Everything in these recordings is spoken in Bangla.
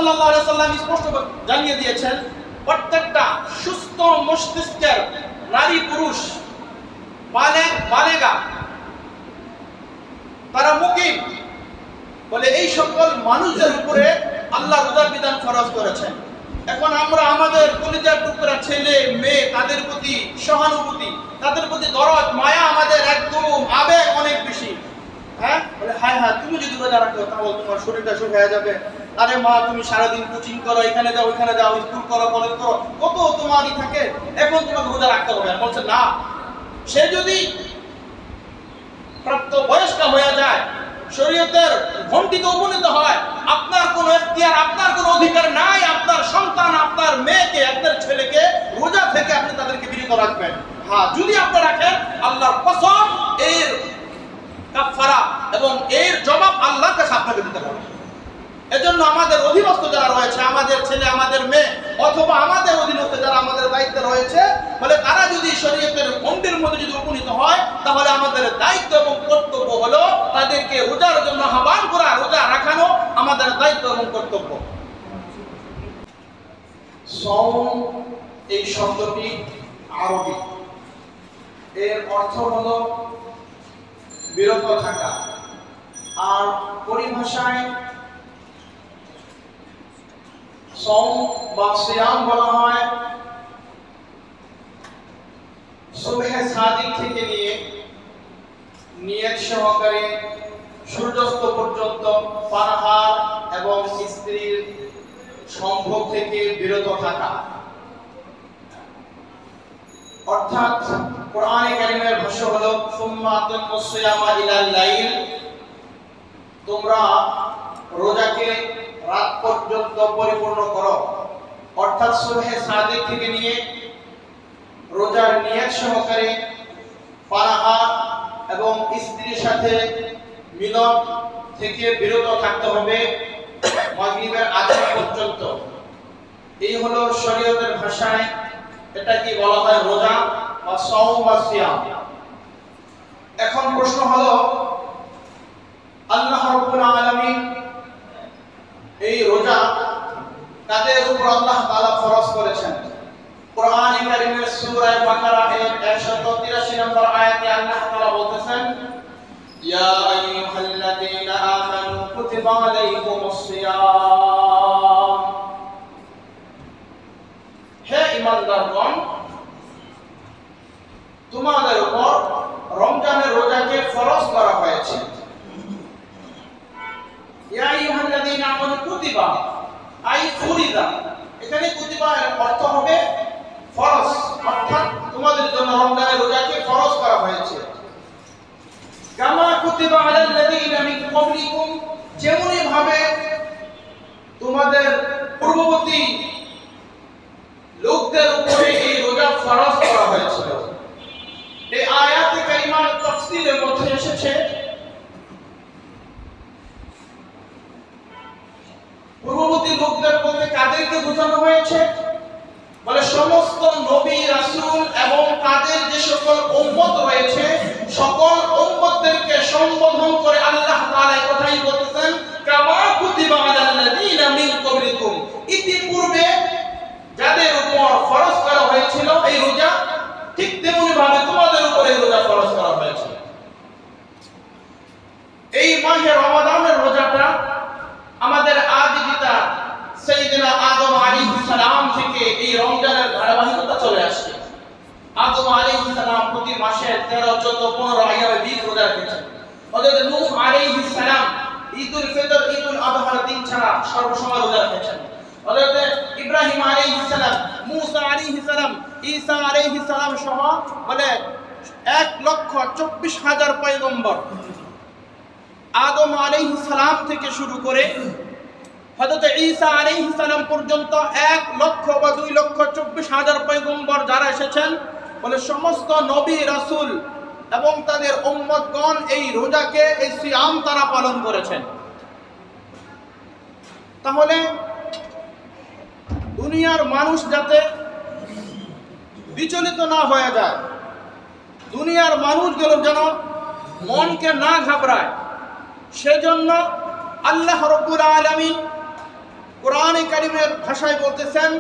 সাল্লাল্লাহু আলাইহি ওয়াসাল্লাম স্পষ্ট জানিয়ে দিয়েছেন, প্রত্যেকটা সুস্থ মস্তিষ্কের নারী পুরুষ বালেগা তারা মুকিম, বলে এই সকল মানুষদের উপরে আল্লাহ রোজার বিধান ফরজ করেছেন। এখন আমরা আমাদের কলিজার টুকরা ছেলে মেয়ে তাদের প্রতি সহানুভূতি, তাদের প্রতি দরদ মায়া আমাদের একদম আবেগ অনেক বেশি। হ্যাঁ, বলে হায় হায় তুমি যদি রোজা রাখো তাহলে তোমার শরীরটা সুখ হয়ে যাবে। আরে মা তুমি সারাদিন কোচিং করো, এখানে যাও ওইখানে যাও, স্কুল করো কলেজ করো, কত তোমারই থাকে, এখন তোমাকে রোজা রাখতে হবে। বলছে না, সে যদি প্রাপ্ত বয়স্ক হয়ে যায়, শরীয়তের ঘণ্টিতে উপনীত হয়, আপনার কোনো এখতিয়ার, আপনার কোনো অধিকার নাই আপনার সন্তান, আপনার মেয়েকে, আপনার ছেলেকে রোজা থেকে আপনি তাদেরকে বিরত রাখবেন। হ্যাঁ, যদি আপনি রাখেন আল্লাহর কসম এর কাফারা এবং এর জবাব আল্লাহর কাছে আপনাকে দিতে হবে। এজন্য আমাদের অধীনস্থ যারা রয়েছে, আমাদের ছেলে আমাদের মেয়ে অথবা আমাদের অধীনস্থ যারা আমাদের দায়িত্বে রয়েছে, বলে তারা যদি শরীয়তের গণ্ডির মধ্যে যদি উপনীত হয়, তাহলে আমাদের দায়িত্ব এবং কর্তব্য হলো তাদেরকে রোজার জন্য আহ্বান করা, রোজা রাখানো আমাদের দায়িত্ব এবং কর্তব্য। সওম এই শব্দটি আরবি, এর অর্থ হলো বিরত থাকা, আর পরিভাষায় সওম বা সিয়াম বলা হয় সুবহে সাদিক থেকে নিয়ে নিয়ত সহকারে সূর্যাস্ত পর্যন্ত পানাহার এবং স্ত্রীর সম্ভোগ থেকে বিরত থাকা। অর্থাৎ কোরআনে কারীমের ভাষ্য হলো সুম্মা আতিমুস সিয়ামা ইলাল লাইল, তোমরা রোজাকে রাত পর্যন্ত পরিপূর্ণ করো। অর্থাৎ সুবহে সাদিক থেকে নিয়ে রোজার নিয়ত সহকারে পানাহার এবং স্ত্রীর সাথে মিলন থেকে বিরত থাকতে হবে মাগরিবের আজান পর্যন্ত। এই হলো শরীয়তের ভাষায় এটা কি বলা হয়, রোজা বা সওম বা সিয়াম। এখন প্রশ্ন হলো, আল্লাহ রাব্বুল আলামিন এই রোজা কাদের উপর আল্লাহ তাআলা ফরজ করেছেন? কোরআনে কারীমের সূরা বাকারা এর 183 নম্বর আয়াতে আল্লাহ তাআলা বলতেছেন, ইয়া আইয়ুহাল্লাযীনা আমানু কুতিবা আলাইকুমুস সিয়াম, হে ঈমানদারগণ তোমাদের উপর রমজানের রোজাকে ফরজ করা হয়েছে। ইয়া আইয়ুহাল্লাযীনা আমানু কুতিবা আই ফুরিদা, এখানে কুতিবা এর অর্থ হবে ফরজ, অর্থাৎ তোমাদের জন্য রমজানের রোজাকে ফরজ করা হয়েছে। কামা কুতিবা আলাল্লাযীনা মিন ক্বাবলিকুম, যেমনি ভাবে তোমাদের পূর্ববর্তী লোকদের উপরে এই রোজা ফরজ করা হয়েছিল। এই আয়াতে কারিমার তাফসীরের মধ্যে এসেছে পূর্ববর্তী লোকদের বলতে কাদেরকে বোঝানো হয়েছে? বলে সমস্ত নবী রাসূল এবং তাদের যে সকল উম্মত রয়েছে সকল উম্মতদেরকে সম্বোধন করে আল্লাহ তাআলা এই কথাই বলতেছেন, কামা কুতিবা আলাল্লাযীনা মিন ক্বাবলিকুম, ইতিপূর্বে যাদের উপর ফরজ করা হয়েছিল এই রোজা, ঠিক তেমনি ভাবে তোমাদের উপর এই রোজা ফরজ করা হয়েছে। এই মাহে রমাদানের রোজাটা আমাদের আদি পিতা সাইয়েদনা আদম আলাইহিস সালাম থেকে এই রমজানের ধারাবাহিকতা চলে আসছে। আদম আলাইহিস সালাম প্রতি মাসে 13, 14, 15 আইয়ামে 20 রোজা রেখেছেন। হযরত নূহ আলাইহিস সালাম ঈদুল ফিতর, ঈদুল আযহার দিন ছাড়া সর্বসময় রোজা রেখেছেন। হযরত ইব্রাহিম আলাইহিস সালাম, মূসা আলাইহিস সালাম, ঈসা আলাইহিস সালাম সহ বলে 1,24,000 পয়গম্বর আদম আলাইহিস সালাম থেকে শুরু করে হযরত ঈসা আলাইহিস সালাম পর্যন্ত 1 লক্ষ বা 2,24,000 পয়গম্বর যারা এসেছেন, বলে সমস্ত নবী রাসূল এবং তাদের উম্মতগণ এই রোজাকে, এই সিয়াম তারা পালন করেছেন। তাহলে দুনিয়ার মানুষ যাতে বিচলিত না হয়ে যায়, দুনিয়ার মানুষগুলো যেন মনকে না ঘাবড়ায়, সেজন্য আল্লাহ রাব্বুল আলামিন কোরআনে কারিমের ভাষায় বলতেছেন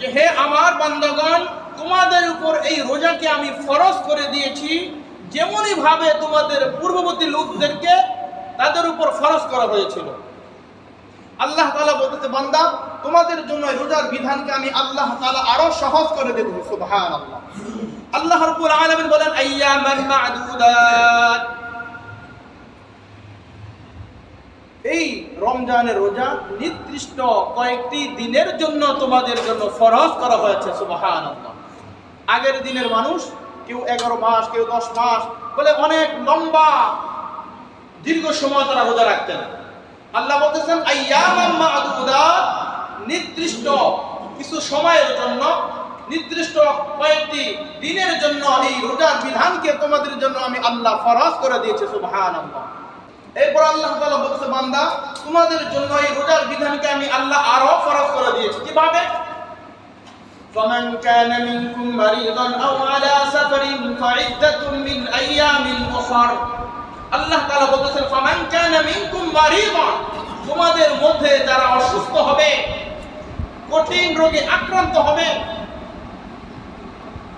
যে হে আমার বান্দাগণ, তোমাদের উপর এই রোজাকে আমি ফরজ করে দিয়েছি যেমনই ভাবে তোমাদের পূর্ববর্তী লোকদেরকে তাদের উপর ফরজ করা হয়েছিল। আল্লাহ তাআলা বলতেছে, বান্দা তোমাদের জন্য রোজার বিধানকে আমি আল্লাহ তাআলা আরো সহজ করে দেব। সুবহানাল্লাহ। আল্লাহ রাব্বুল আলামিন বলেন আইয়ামান মা'দুদাত, এই রমজানের রোজা নির্দিষ্ট কয়েকটি দিনের জন্য তোমাদের জন্য ফরজ করা হয়েছে। সুবহানাল্লাহ। আগের দিনের মানুষ কেউ 11 মাস, কেউ 10 মাস বলে অনেক লম্বা দীর্ঘ সময় তারা রোজা রাখতেন। আল্লাহ বলতেছেন আইয়ামান মা'দুদাত, নির্দিষ্ট কিছু সময়ের জন্য, নির্দিষ্ট কয়েকটি দিনের জন্য এই রোজার বিধানকে তোমাদের জন্য আমি আল্লাহ ফরজ করে দিয়েছি। সুবহানাল্লাহ। এরপর আল্লাহ তাআলা বলছে, বান্দা তোমাদের জন্য এই রোজার বিধানকে আমি আল্লাহ আরো ফরজ করে দিয়েছি। কিভাবে? ফামান কানা মিনকুম মারিদান আও আলা সাফারিন ফাইদ্দাতুম মিন আইয়ামিন উখর। আল্লাহ তাআলা বলতেছেন ফামান কানা মিনকুম মারিদান, তোমাদের মধ্যে যারা অসুস্থ হবে, কঠিন রোগে আক্রান্ত হবে,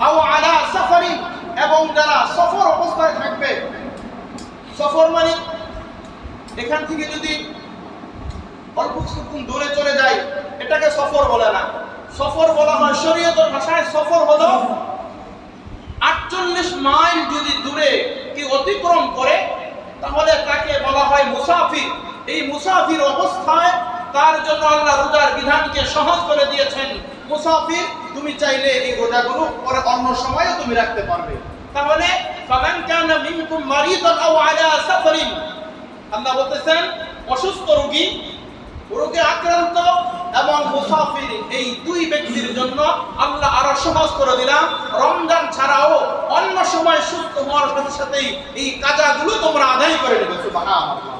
আও আলা সাফারিন, এবং যারা সফর অবস্থায় থাকবে। সফর মানে এখান থেকে যদি অল্প কিছুক্ষণ দূরে চলে যায় এটাকে সফর বলে না। সফর বলা হয় শরীয়তের ভাষায়, সফর হলো 48 মাইল যদি দূরে কি অতিক্রম করে তাহলে তাকে বলা হয় মুসাফির। এই মুসাফির অবস্থায় তার জন্য আল্লাহ রোজার বিধানকে সহজ করে দিয়েছেন। মুসাফির তুমি চাইলে এই রোজাগুলো পরে অন্য সময়ে তুমি রাখতে পারবে। তাহলে ফামান কানা মিনকুম মারিদান আও আলা সাফারিন, আল্লাহ বলতেছেন অসুস্থ রোগী, রোগে আক্রান্ত এবং মুসাফির, এই দুই ব্যক্তির জন্য আল্লাহ আরো সহজ করে দিলাম। রমজান ছাড়াও অন্য সময় সুস্থ হওয়ার সাথে সাথেই এই কাজাগুলো তোমরা আদায় করে নেবে। সুবহানাল্লাহ।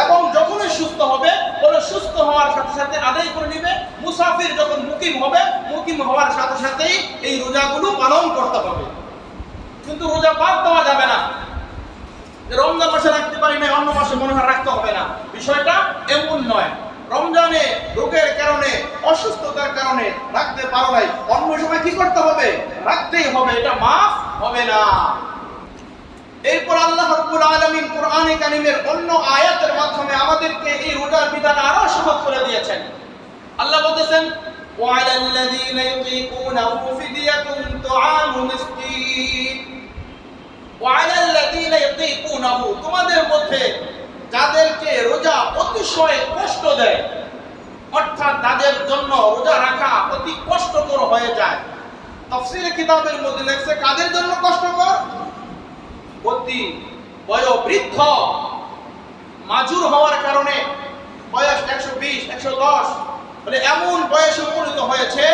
এবং যখনই সুস্থ হবে বলে সুস্থ হওয়ার সাথে সাথে আদায় করে নেবে। মুসাফির যখন মুকিম হবে, মুকিম হওয়ার সাথে সাথেই এই রোজাগুলো পালন করতে হবে। কিন্তু রোজা বাদ দেওয়া যাবে না। রমজান মাসে রাখতে পারি না, অন্য মাসে মনে হয় রাখতে হবে না, বিষয়টা এমন নয়। রমজানে রোগের কারণে, অসুস্থতার কারণে রাখতে পারো নাই, অন্য সময় কি করতে হবে? রাখতেই হবে, এটা মাফ হবে না। এরপর আল্লাহ রাব্বুল আলামিন কোরআনে কারীমের অন্য আয়াতের মাধ্যমে আমাদেরকে এই রোজার বিধান আরো সহজ করে দিয়েছেন। আল্লাহ বলতেছেন ওয়ালাল্লাযীনা ইউতীকুনাহু ফিদিয়াতুন তুআমু মিসকিন। ওয়ালাল্লাযীনা ইউতীকুনাহু, তোমাদের মধ্যে যাদেরকে রোজা অতিশয় কষ্ট দেয়, অর্থাৎ তাদের জন্য রোজা রাখা অতি কষ্টকর হয়ে যায়। তাফসীরে কিতাবের মধ্যে লেখছে কাদের জন্য কষ্টকর? অতি বয়োবৃদ্ধ, মাজুর হওয়ার কারণে বয়স 120, 110 বলে এমন বয়সে উপনীত হয়েছে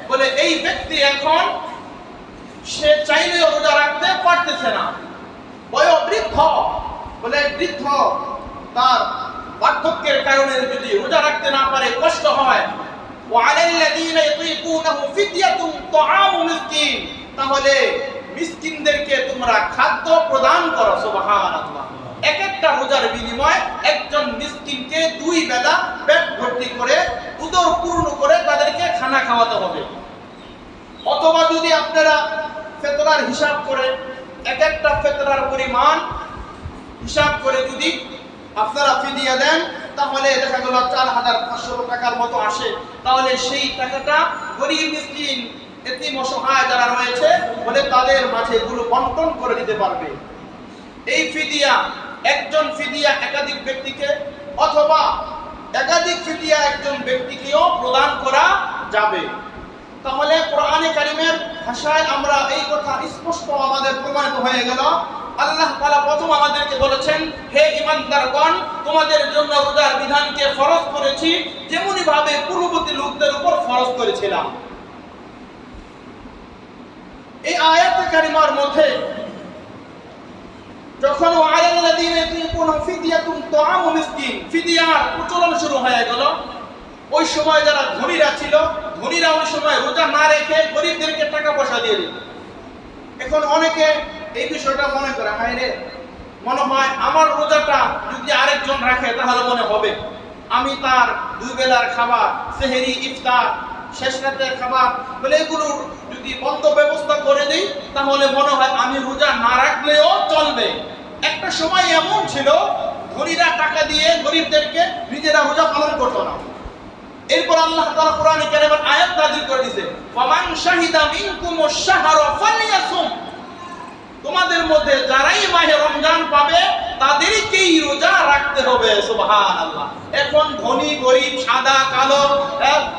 বলে এই ব্যক্তি এখন সে চাইলেও রোজা রাখতে পারতেছে না। বয়োবৃদ্ধ বলে বৃদ্ধ, তার বার্ধক্যের কারণে যদি রোজা রাখতে না পারে কষ্ট হয়। ওয়ালাল্লাযীনা ইউতীকুনাহু ফিদিয়াতুন তুআমু মিসকিন, তাহলে মিসকিনদেরকে তোমরা খাদ্য প্রদান করো। সুবহানাল্লাহ। এক একটা রোজার বিনিময়ে একজন মিসকিনকে 2 বেলা পেট ভর্তি করে, উদর পূর্ণ করে তাদেরকে খানা খাওয়াতে হবে। অথবা যদি আপনারা ফিতরার হিসাব করে এক একটা ফিতরার পরিমাণ হিসাব করে যদি আপনারা ফিদিয়া দেন তাহলে দেখা গেল 4500 টাকার মতো আসে। তাহলে সেই টাকাটা গরীব মিসকিন, এতিম অসহায় যারা রয়েছে বলে তাদের মাঝে এগুলো বন্টন করে দিতে পারবে। এই ফিদিয়া একজন ফিদিয়া একাধিক ব্যক্তিকে, অথবা একাধিক ফিদিয়া একজন ব্যক্তিকেও প্রদান করা যাবে। তাহলে কোরআনে কারীমের ভাষায় আমরা এই কথা স্পষ্ট আমাদের প্রমাণিত হয়ে গেল। আল্লাহ তাআলা প্রথম আমাদেরকে বলেছেন হে ঈমানদারগণ, তোমাদের জন্য রোজার বিধানকে ফরজ করেছি যেমনি ভাবে পূর্ববর্তী লোকদের উপর ফরজ করেছিলাম। এই আয়াতে কারিমার মধ্যে যখন ওয়ালাল্লাযীনা ইউতীকুনাহু ফিদিয়াতুন তুআমু মিসকিন, ফিদিয়ার প্রচলন শুরু হয়ে গেল, ওই সময় যারা ধনীরা ছিল, ধনীরা ওই সময় রোজা না রেখে গরিবদেরকে টাকা পয়সা দিয়ে দিত। এখন অনেকে এই বিষয়টা মনে করে, হায় রে, মনে হয় আমার রোজাটা যদি আরেকজন রাখে তাহলে মনে হবে, আমি তার দুই বেলার খাবার, সেহেরি, ইফতার, শেষ রাতের খাবার বলে এগুলো যদি বন্ধ ব্যবস্থা করে দিই তাহলে মনে হয় আমি রোজা না রাখলেও চলবে। একটা সময় এমন ছিল ধনীরা টাকা দিয়ে গরিবদেরকে নিজেরা রোজা পালন করতো না। এরপর আল্লাহ তাআলা কোরআনে কারীমের আয়াত নাযিল করে দিয়েছে, ফামান শাহিদা মিনকুমুশ শাহরা ফালইয়াসুম, তোমাদের মধ্যে যারাই মাহে রমজান পাবে তাদেরকেই রোজা রাখতে হবে। সুবহানাল্লাহ। এখন ধনী গরিব, সাদা কালো,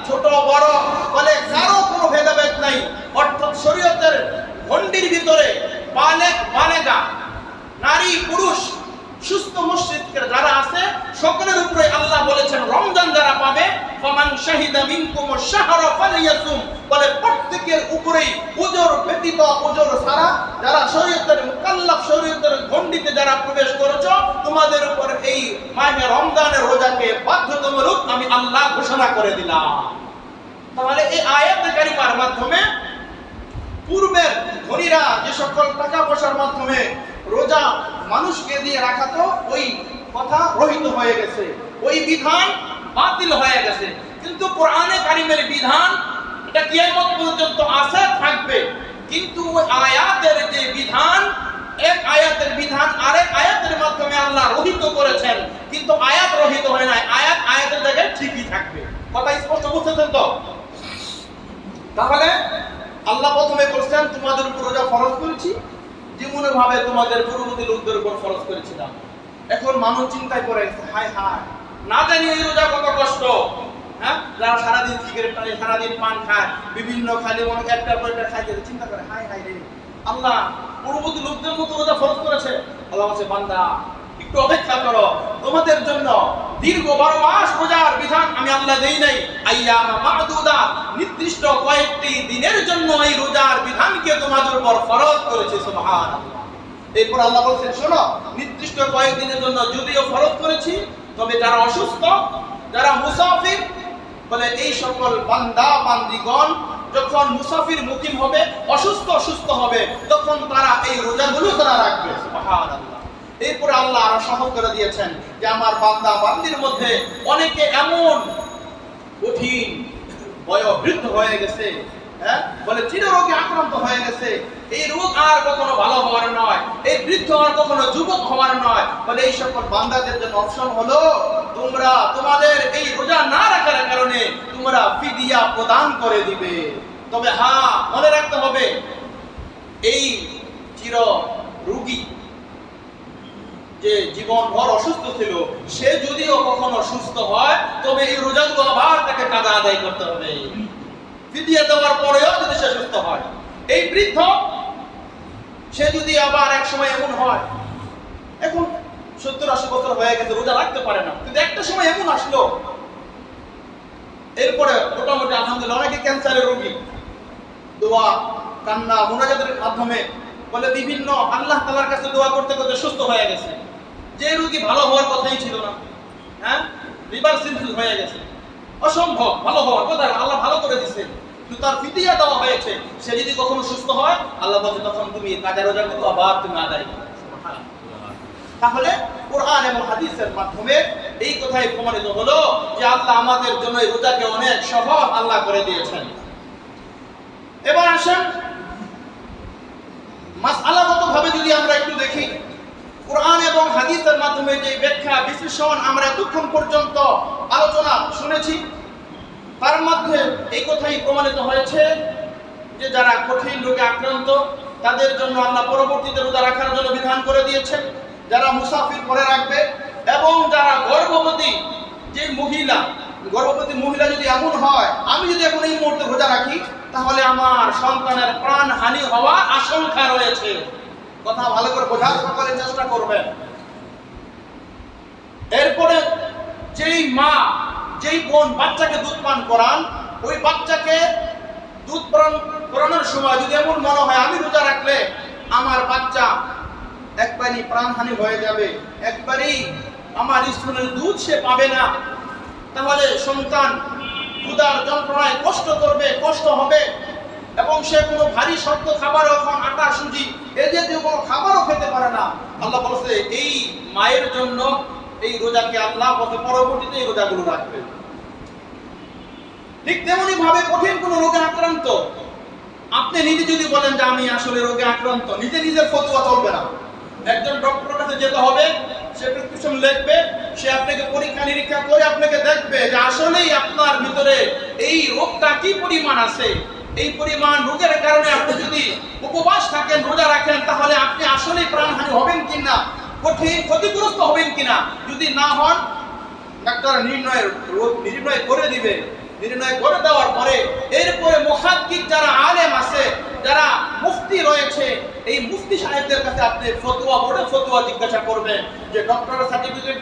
ছোট বড় বলে কারো কোনো ভেদাভেদ নাই। অর্থাৎ শরীয়তের গণ্ডির ভিতরে বালেগ বালেগা, নারী পুরুষ, সুস্থ মস্তিষ্কের যারা আছে সকলের উপরে আল্লাহ বলেছেন রমজান যারা পাবে ফামান শাহিদা মিনকুমুশ শাহরা ফালইয়াসুম, বলে প্রত্যেকের উপরেই উজর ব্যতীত উজর ছাড়া যারা শরীয়তের মুকাল্লাফ, শরীয়তের গণ্ডিতে যারা প্রবেশ করেছো তোমাদের উপর এই মাহে রমজানের রোজাকে বাধ্যতামূলক আমি আল্লাহ ঘোষণা করে দিলাম। তাহলে এই আয়াতে কারিমার মাধ্যমে পূর্বের ধনীরা যে সকল টাকা পয়সার মাধ্যমে রোজা মানুষকে দিয়ে রাখাতো ওই কথা রহিত হয়ে গেছে, ওই বিধান বাতিল হয়ে গেছে। কিন্তু কোরআনে কারিমের বিধান এটা কিয়ামত পর্যন্ত আছে, থাকবে। কিন্তু ওই আয়াতের যে বিধান, এক আয়াতের বিধান আরেক আয়াতের মাধ্যমে আল্লাহ রহিত করেছেন, কিন্তু আয়াত রহিত হয় নাই, আয়াত আয়াতের জায়গায় ঠিকই থাকবে। কথা স্পষ্ট বুঝতেছেন তো? তাহলে আল্লাহ প্রথমে বলছেন তোমাদের উপর রোজা ফরজ করেছি যেমন ভাবে তোমাদের পূর্ববর্তী লোকদের উপর ফরজ করেছিলাম। এখন মানুষ চিন্তায় পড়ে গেছে, হায় হায়, না জানি এই রোজা কত কষ্ট। হ্যাঁ, যারা সারাদিন সিগারেট টানে, সারাদিন পান খায়, বিভিন্ন খালি মনে একটার পর একটা খাইতে চিন্তা করে হায় হায় রে, আল্লাহ পূর্ববর্তী লোকদের মতো রোজা ফরজ করেছে। আল্লাহ বলছে বান্দা একটু অপেক্ষা করো, তোমাদের জন্য দীর্ঘ 12 মাস রোজার বিধান আমি আল্লাহ দেই নাই। আইয়ামা মা'দুদা, নির্দিষ্ট কয়েকটি দিনের জন্য এই রোজার বিধানকে তোমাদের উপর ফরজ করেছে। সুবহানাল্লাহ। এরপর আল্লাহ বলেন শোনো, নির্দিষ্ট কয়েকদিনের জন্য যদিও ফরজ করেছি, তবে যারা অসুস্থ, যারা মুসাফির, বলে এই সকল বান্দা বান্দিগণ যখন মুসাফির মুকিম হবে, অসুস্থ হবে, তখন তারা এই রোজাগুলো তারা রাখবে। সুবহানাল্লাহ। এরপরে আল্লাহ আরো সহজ করে দিয়েছেন যে আমার বান্দা বান্দির মধ্যে অনেকে এমন কঠিন বয়োবৃদ্ধ হয়ে গেছে, হ্যাঁ, বলে চিররোগে আক্রান্ত হয়ে গেছে, এই রোগ আর কখনো ভালো হওয়ার নয়, এই বৃদ্ধ আর কখনো যুবক হওয়ার নয়, বলে এই সকল বান্দাদের জন্য অপশন হলো তোমরা তোমাদের এই রোজা না রাখার কারণে তোমরা ফিদিয়া প্রদান করে দিবে। তবে হ্যাঁ, মনে রাখতে হবে এই চির রোগী যে জীবনভর অসুস্থ ছিল, সে যদিও কখনো সুস্থ হয় তবে এই রোজাগুলো আবার তাকে কাজা আদায় করতে হবে, ফিদিয়া দেওয়ার পরেও যদি সে সুস্থ হয়। এই বৃদ্ধ সে যদি আবার এক সময় এমন হয়, এখন 70-80 বছর হয়ে গেছে, রোজা রাখতে পারে না, কিন্তু একটা সময় এমন আসলো, এরপরে মোটামুটি আলহামদুলিল্লাহ অনেকে ক্যান্সারের রোগী দোয়া কান্না মুনাজাতের মাধ্যমে বলে বিভিন্ন আল্লাহ তাআলার কাছে দোয়া করতে করতে সুস্থ হয়ে গেছে। যে রোগী ভালো হওয়ার কথাই ছিল না, হ্যাঁ, রিভার্সিবল হয়ে গেছে, অসম্ভব ভালো হওয়ার কথা, আল্লাহ ভালো করে দিয়েছে, কিন্তু তার ফিদিয়া দেওয়া হয়েছে। সে যদি কখনো সুস্থ হয়, আল্লাহ বলে তখন তুমি কাজা রোজার মতো আবার তুমি আদায় করো। তাহলে কোরআন এবং হাদিসের মাধ্যমে এই কথাই প্রমাণিত হলো যে আল্লাহ আমাদের জন্য এই রোজাকে অনেক সহজ আল্লাহ করে দিয়েছেন। এবার আসেন মাসআলাগতভাবে যদি আমরা একটু দেখি, কোরআন এবং হাদিসের মাধ্যমে যে ব্যাখ্যা বিশ্লেষণ আমরা এতক্ষণ পর্যন্ত আলোচনা শুনেছি, তার মধ্যে এই কথাই প্রমাণিত হয়েছে যে যারা কঠিন রোগে আক্রান্ত তাদের জন্য আল্লাহ পরবর্তীতে রোজা রাখার জন্য বিধান করে দিয়েছেন, যারা মুসাফির করে রাখবে, এবং যারা গর্ভবতী যে গর্ভবতী মহিলা যদি এমন হয় আমি যদি এখন এই মুহূর্তে রোজা রাখি তাহলে আমার সন্তানের প্রাণ হানি হওয়ার আশঙ্কা রয়েছে। কথা ভালো করে বোঝার সকলে চেষ্টা করবেন। এরপরে যেই মা যেই বোন বাচ্চাকে দুধ পান করান, ওই বাচ্চাকে দুধ পান করানোর সময় যদি এমন মনে হয় আমি রোজা রাখলে আমার বাচ্চা একবারই প্রাণহানি হয়ে যাবে, একবারই আমার স্তনের দুধ সে পাবে না, তাহলে সন্তান ক্ষুধার যন্ত্রণায় কষ্ট করবে, কষ্ট হবে, এবং সে কোনো ভারী শক্ত খাবার, এখন আটা সুজি এই জাতীয় কোনো খাবারও খেতে পারে না। আল্লাহ বলেছে এই মায়ের জন্য এই রোজাকে আল্লাহ বলে পরবর্তীতে এই রোজাগুলো রাখবেন। ঠিক তেমনি ভাবে কঠিন কোন রোগে আক্রান্ত আপনি নিজে যদি বলেন যে আমি আসলে রোগে আক্রান্ত, নিজে নিজের ফতোয়া চলবে না। একজন ডক্টরের কাছে যেতে হবে, সে প্রেসক্রিপশন লিখবে, সে আপনাকে পরীক্ষা নিরীক্ষা করে আপনাকে দেখবে যে আসলেই আপনার ভিতরে এই রোগটা কি পরিমাণ আছে। এই পরিমাণ রোগের কারণে আপনি যদি উপবাস থাকেন, রোজা রাখেন, তাহলে আপনি আসলেই প্রাণহানি হবেন কিনা, ক্ষতিগ্রস্ত হবেন কিনা। যদি না হন, ডাক্তার নির্ণয় করে দিবে। নির্ণয় করে দেওয়ার পরে এরপরে মুহাদ্দিস যারা আলেম আছে, যারা মুফতি রয়েছে, এই মুফতি সাহেবদের কাছে আপনি ফতোয়া বোর্ডে ফতোয়া জিজ্ঞাসা করবেন যে ডক্টরের সার্টিফিকেট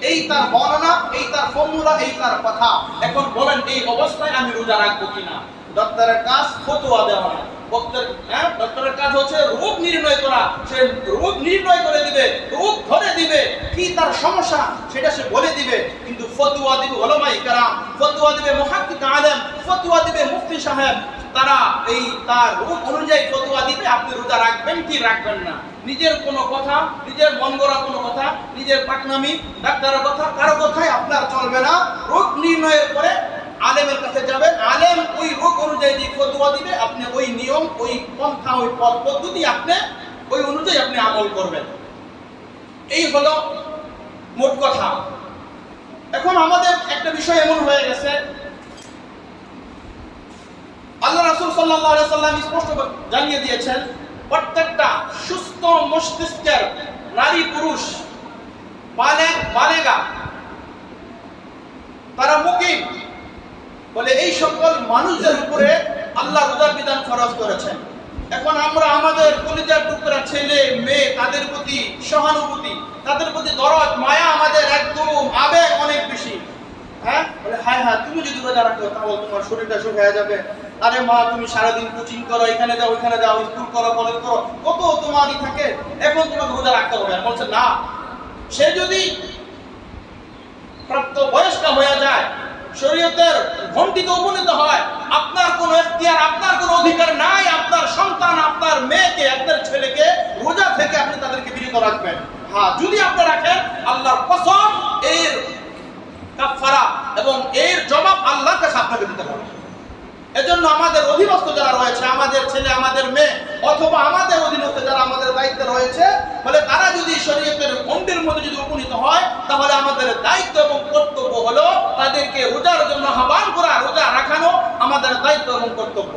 এই তার বর্ণনা, এই তার ফর্মুলা, এই তার কথা, এখন বলেন এই অবস্থায় আমি রোজা রাখবো কিনা। ডক্টরের কাজ ফতোয়া দেওয়া না, ডক্টরের কাজ হচ্ছে রোগ নির্ণয় করা। সে রোগ নির্ণয় করে দিবে, রোগ ধরে দিবে, কি তার সমস্যা সেটা সে বলে দিবে। কিন্তু ফতোয়া দিবে উলামায়ে কেরাম, ফতোয়া দিবে মুহাদ্দিস আলেম, ফতোয়া দিবে মুফতি সাহেব। তারা এই তার রোগ অনুযায়ী ফতোয়া দিবে আপনি রোজা রাখবেন কি রাখবেন না। নিজের কোনো কথা, নিজের মন গড়া কোনো কথা, নিজের পাকনামি, ডাক্তারের কথা, কারো কথাই আপনার চলবে না। রোগ নির্ণয়ের পরে আলেমের কাছে যাবেন, আলেম ওই রোগ অনুযায়ী যে ফতোয়া দিবে, আপনি ওই নিয়ম, ওই পন্থা, ওই পদ্ধতি আপনি ওই অনুযায়ী আপনি আমল করবেন। এই হলো মোট কথা। এখন আমাদের একটা বিষয় এমন হয়ে গেছে, আল্লাহ রাসূল সাল্লাল্লাহু আলাইহি সাল্লাম স্পষ্ট জানিয়ে দিয়েছেন, প্রত্যেকটা সুস্থ মস্তিষ্কের নারী পুরুষ বালেগা তারা মুকিম বলে এই সকল মানুষদের উপরে আল্লাহ রোজার বিধান ফরজ করেছেন। এখন আমরা আমাদের কলিজার টুকরা ছেলে মেয়ে, তাদের প্রতি সহানুভূতি, তাদের প্রতি দরদ মায়া, আমাদের একদম আবেগ অনেক বেশি। হ্যাঁ, বলে হায় হায়, তুমি যদি রোজা রাখো তাহলে তোমার শরীরটা সুখ হয়ে যাবে। আরে মা, তুমি সারাদিন কোচিং করো, এখানে যাও ওইখানে যাও, স্কুল করো, কলেজ করো, কত তোমারই থাকে, এখন তোমাকে রোজা রাখতে হবে। বলছে না, সে যদি প্রাপ্ত বয়স্ক হয়ে যায়, শরীয়তের ঘণ্টিতে উপনীত হয়, আপনার কোনো এখতিয়ার, আপনার কোনো অধিকার নাই আপনার সন্তান, আপনার মেয়েকে, আপনার ছেলেকে রোজা থেকে আপনি তাদেরকে বিরত রাখবেন। হ্যাঁ, যদি আপনি রাখেন, আল্লাহর কসম এর কাফারা এবং এর জবাব আল্লাহর কাছে আপনাকে দিতে হবে। এজন্য আমাদের অধীনস্থ যারা রয়েছে, আমাদের ছেলে, আমাদের মেয়ে, অথবা আমাদের অধীনস্থ যারা আমাদের দায়িত্বে রয়েছে, বলে তারা যদি শরীয়তের গণ্ডির মধ্যে যদি উপনীত হয়, তাহলে আমাদের দায়িত্ব এবং কর্তব্য হলো তাদেরকে রোজার জন্য আহ্বান করা, রোজা রাখানো আমাদের দায়িত্ব এবং কর্তব্য।